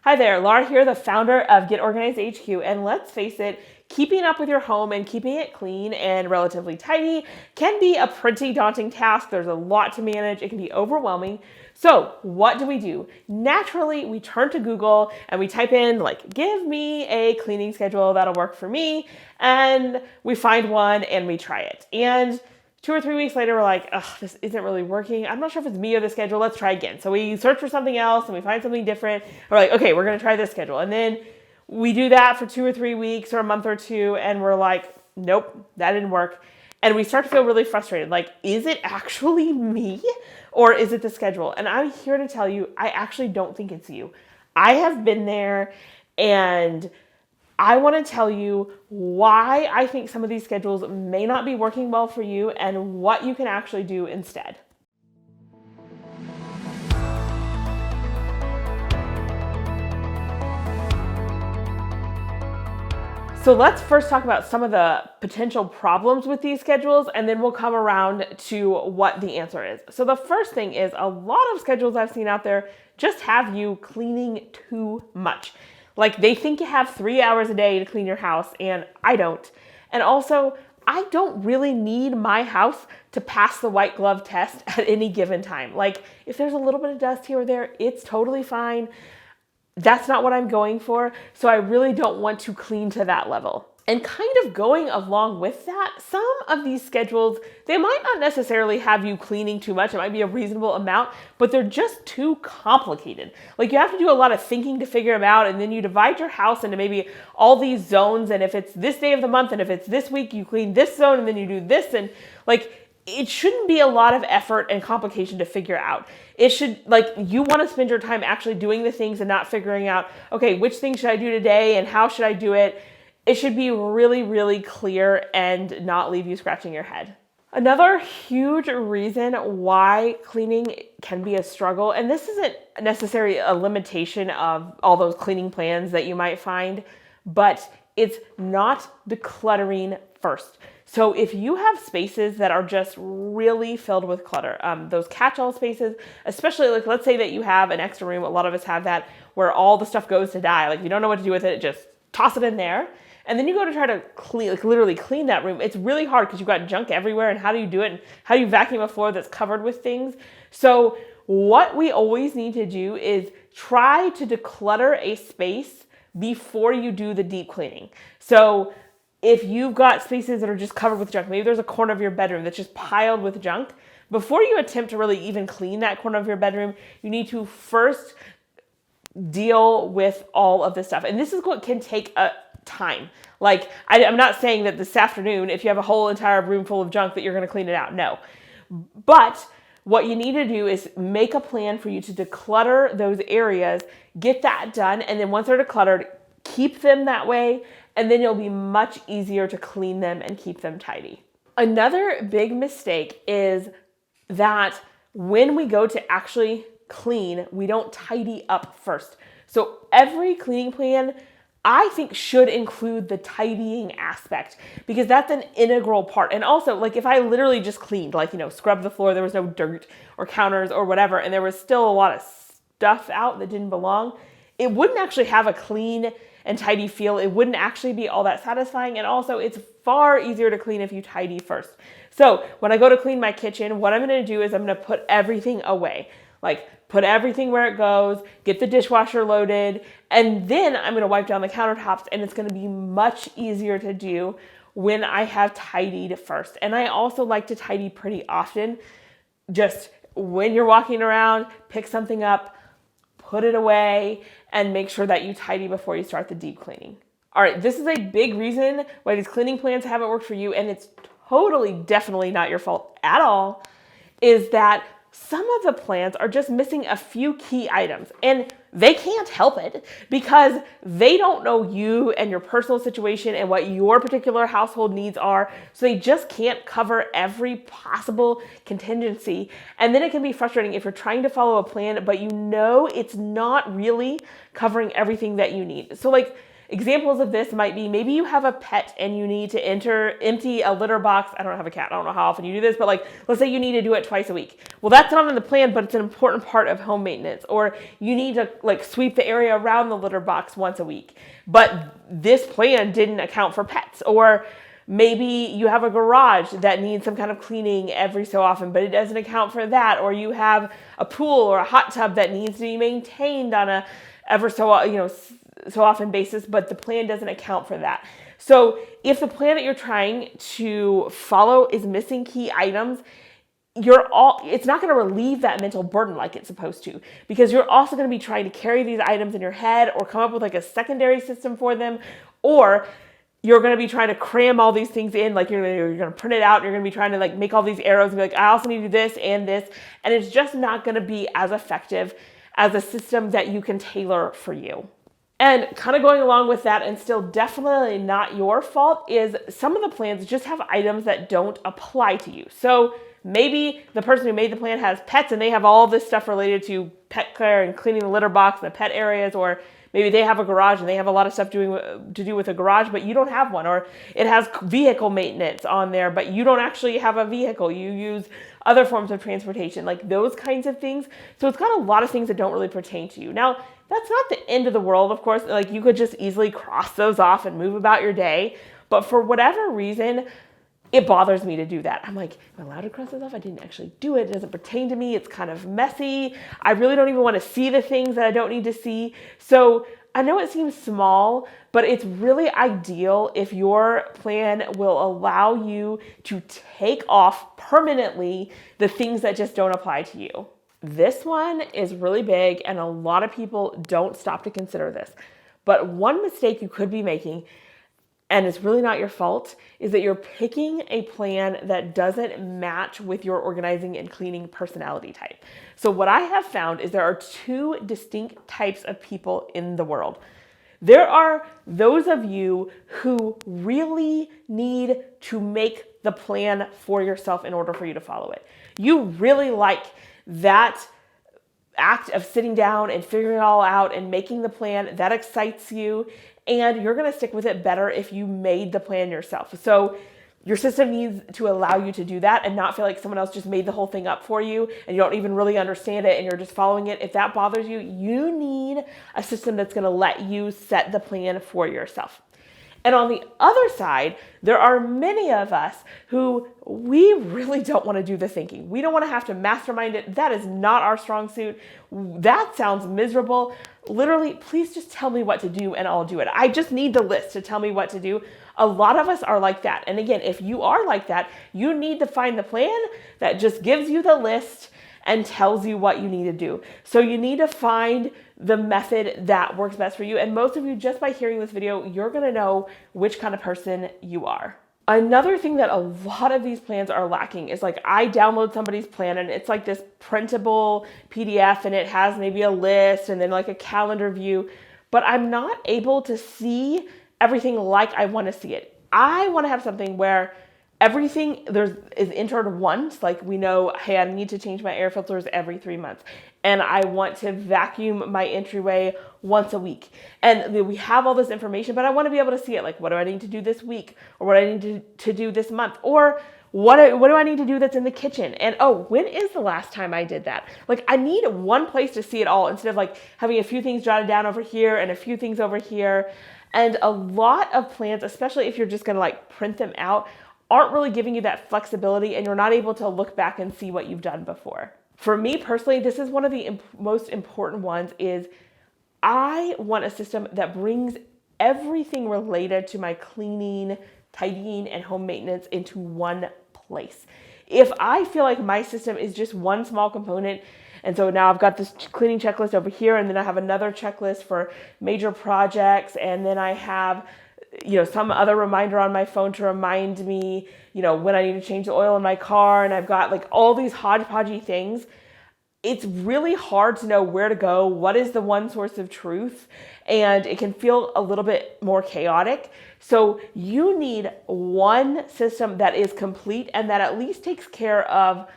Hi there, Laura here, the founder of Get Organized HQ, and let's face it, keeping up with your home and keeping it clean and relatively tidy can be a pretty daunting task. There's a lot to manage. It can be overwhelming. So what do? Naturally, we turn to Google and we type in give me a cleaning schedule that'll work for me. And we find one and we try it. And 2 or 3 weeks later, we're like, ugh, this isn't really working. I'm not sure if it's me or the schedule. Let's try again. So we search for something else and we find something different. We're like, okay, we're going to try this schedule. And then we do that for 2 or 3 weeks or a month or two. And we're like, nope, that didn't work. And we start to feel really frustrated. Like, is it actually me or is it the schedule? And I'm here to tell you, I actually don't think it's you. I have been there, and I want to tell you why I think some of these schedules may not be working well for you and what you can actually do instead. So let's first talk about some of the potential problems with these schedules, and then we'll come around to what the answer is. So the first thing is, a lot of schedules I've seen out there just have you cleaning too much. Like, they think you have 3 hours a day to clean your house, and I don't. And also, I don't really need my house to pass the white glove test at any given time. Like, if there's a little bit of dust here or there, it's totally fine. That's not what I'm going for. So I really don't want to clean to that level. And kind of going along with that, some of these schedules, they might not necessarily have you cleaning too much. It might be a reasonable amount, but they're just too complicated. Like, you have to do a lot of thinking to figure them out, and then you divide your house into maybe all these zones, and if it's this day of the month, and if it's this week, you clean this zone, and then you do this, and it shouldn't be a lot of effort and complication to figure out. It should, you want to spend your time actually doing the things and not figuring out, okay, which thing should I do today and how should I do it? It should be really, really clear and not leave you scratching your head. Another huge reason why cleaning can be a struggle, and this isn't necessarily a limitation of all those cleaning plans that you might find, but it's not decluttering first. So if you have spaces that are just really filled with clutter, those catch-all spaces, especially let's say that you have an extra room, a lot of us have that, where all the stuff goes to die. Like, you don't know what to do with it, just toss it in there. And then you go to try to clean, literally clean that room. It's really hard because you've got junk everywhere, and how do you do it? And how do you vacuum a floor that's covered with things? So what we always need to do is try to declutter a space before you do the deep cleaning. So if you've got spaces that are just covered with junk, maybe there's a corner of your bedroom that's just piled with junk, before you attempt to really even clean that corner of your bedroom, you need to first deal with all of this stuff. And this is what can take a time. I'm not saying that this afternoon, if you have a whole entire room full of junk, that you're going to clean it out. No. But what you need to do is make a plan for you to declutter those areas, get that done, and then once they're decluttered, keep them that way, and then you'll be much easier to clean them and keep them tidy. Another big mistake is that when we go to actually clean, we don't tidy up first. So every cleaning plan, I think, should include the tidying aspect, because that's an integral part. And also, if I literally just cleaned, scrubbed the floor, there was no dirt or counters or whatever, and there was still a lot of stuff out that didn't belong, it wouldn't actually have a clean and tidy feel. It wouldn't actually be all that satisfying. And also, it's far easier to clean if you tidy first. So when I go to clean my kitchen, what I'm going to do is I'm going to put everything away. Put everything where it goes, get the dishwasher loaded, and then I'm going to wipe down the countertops, and it's going to be much easier to do when I have tidied first. And I also like to tidy pretty often. Just when you're walking around, pick something up, put it away, and make sure that you tidy before you start the deep cleaning. All right, this is a big reason why these cleaning plans haven't worked for you, and it's definitely not your fault at all, is that some of the plans are just missing a few key items, and they can't help it because they don't know you and your personal situation and what your particular household needs are. So they just can't cover every possible contingency. And then it can be frustrating if you're trying to follow a plan, but it's not really covering everything that you need. So examples of this might be maybe you have a pet and you need to empty a litter box. I don't have a cat. I don't know how often you do this, but like, let's say you need to do it twice a week. Well, that's not in the plan, but it's an important part of home maintenance. Or you need to like sweep the area around the litter box once a week, but this plan didn't account for pets. Or maybe you have a garage that needs some kind of cleaning every so often, but it doesn't account for that. Or you have a pool or a hot tub that needs to be maintained on a ever so, so often basis, but the plan doesn't account for that. So if the plan that you're trying to follow is missing key items, it's not going to relieve that mental burden like it's supposed to, because you're also going to be trying to carry these items in your head or come up with like a secondary system for them, or you're going to be trying to cram all these things in, like you're going to print it out and you're going to be trying to like make all these arrows and be like, I also need to do this and this. And it's just not going to be as effective as a system that you can tailor for you. And kind of going along with that, and still definitely not your fault, is some of the plans just have items that don't apply to you. So maybe the person who made the plan has pets and they have all this stuff related to pet care and cleaning the litter box and the pet areas, or maybe they have a garage and they have a lot of stuff to do with a garage, but you don't have one. Or it has vehicle maintenance on there, but you don't actually have a vehicle. You use other forms of transportation, like those kinds of things. So it's got a lot of things that don't really pertain to you. Now, that's not the end of the world, of course. Like you could just easily cross those off and move about your day. But for whatever reason, it bothers me to do that. I'm like, am I allowed to cross this off? I didn't actually do it. It doesn't pertain to me. It's kind of messy. I really don't even want to see the things that I don't need to see. So I know it seems small, but it's really ideal if your plan will allow you to take off permanently the things that just don't apply to you. This one is really big, and a lot of people don't stop to consider this. But one mistake you could be making, and it's really not your fault, is that you're picking a plan that doesn't match with your organizing and cleaning personality type. So what I have found is there are two distinct types of people in the world. There are those of you who really need to make the plan for yourself in order for you to follow it. You really like that act of sitting down and figuring it all out and making the plan. That excites you, and you're going to stick with it better if you made the plan yourself. So your system needs to allow you to do that and not feel like someone else just made the whole thing up for you and you don't even really understand it and you're just following it. If that bothers you, you need a system that's going to let you set the plan for yourself. And on the other side, there are many of us who we really don't want to do the thinking. We don't want to have to mastermind it. That is not our strong suit. That sounds miserable. Literally, please just tell me what to do and I'll do it. I just need the list to tell me what to do. A lot of us are like that. And again, if you are like that, you need to find the plan that just gives you the list and tells you what you need to do. So you need to find the method that works best for you. And most of you, just by hearing this video, you're gonna know which kind of person you are. Another thing that a lot of these plans are lacking is, like, I download somebody's plan and it's like this printable PDF and it has maybe a list and then like a calendar view, but I'm not able to see everything like I want to see it. I want to have something where everything is entered once. Like, we know, hey, I need to change my air filters every 3 months. And I want to vacuum my entryway once a week. And we have all this information, but I want to be able to see it. Like, what do I need to do this week? Or what do I need to do this month? Or what do I need to do that's in the kitchen? And oh, when is the last time I did that? Like, I need one place to see it all instead of like having a few things jotted down over here and a few things over here. And a lot of plans, especially if you're just going to like print them out, aren't really giving you that flexibility, and you're not able to look back and see what you've done before. For me personally, this is one of the most important ones. Is I want a system that brings everything related to my cleaning, tidying, and home maintenance into one place. If I feel like my system is just one small component, and so now I've got this cleaning checklist over here, and then I have another checklist for major projects, and then I have some other reminder on my phone to remind me, when I need to change the oil in my car, and I've got like all these hodgepodgey things. It's really hard to know where to go, what is the one source of truth, and it can feel a little bit more chaotic. So you need one system that is complete and that at least takes care of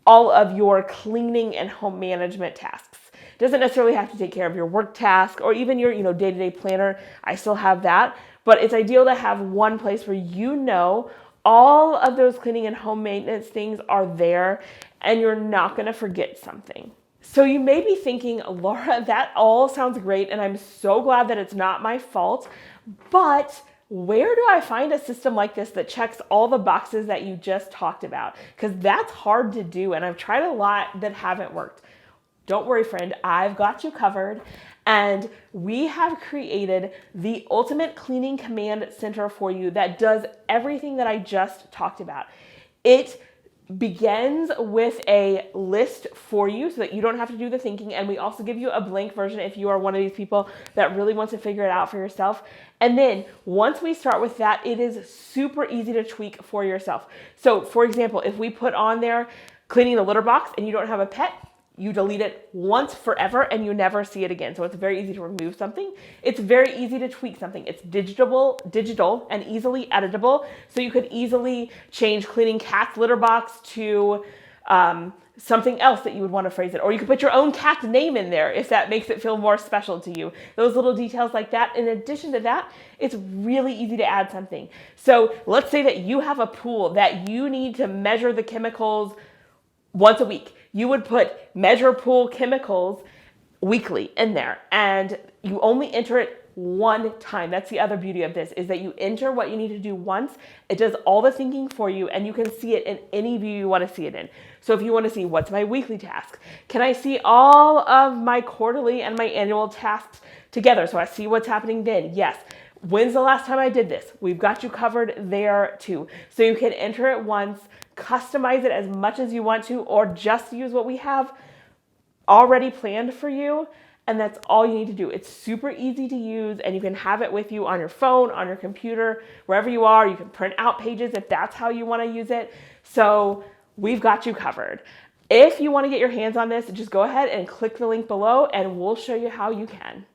all of your cleaning and home management tasks. It doesn't necessarily have to take care of your work task or even your, day-to-day planner. I still have that, but it's ideal to have one place where all of those cleaning and home maintenance things are there and you're not going to forget something. So you may be thinking, Laura, that all sounds great and I'm so glad that it's not my fault, but where do I find a system like this that checks all the boxes that you just talked about? Because that's hard to do and I've tried a lot that haven't worked. Don't worry, friend, I've got you covered. And we have created the ultimate cleaning command center for you that does everything that I just talked about. It begins with a list for you so that you don't have to do the thinking. And we also give you a blank version if you are one of these people that really wants to figure it out for yourself. And then once we start with that, it is super easy to tweak for yourself. So for example, if we put on there cleaning the litter box and you don't have a pet, you delete it once forever and you never see it again. So it's very easy to remove something. It's very easy to tweak something. It's digital and easily editable. So you could easily change cleaning cat's litter box to something else that you would want to phrase it. Or you could put your own cat's name in there if that makes it feel more special to you. Those little details like that. In addition to that, it's really easy to add something. So let's say that you have a pool that you need to measure the chemicals once a week. You would put measure pool chemicals weekly in there and you only enter it one time. That's the other beauty of this, is that you enter what you need to do once. It does all the thinking for you and you can see it in any view you want to see it in. So if you want to see what's my weekly task, can I see all of my quarterly and my annual tasks together so I see what's happening then? Yes. When's the last time I did this? We've got you covered there too. So you can enter it once, customize it as much as you want to, or just use what we have already planned for you. And that's all you need to do. It's super easy to use and you can have it with you on your phone, on your computer, wherever you are. You can print out pages if that's how you want to use it. So we've got you covered. If you want to get your hands on this, just go ahead and click the link below and we'll show you how you can.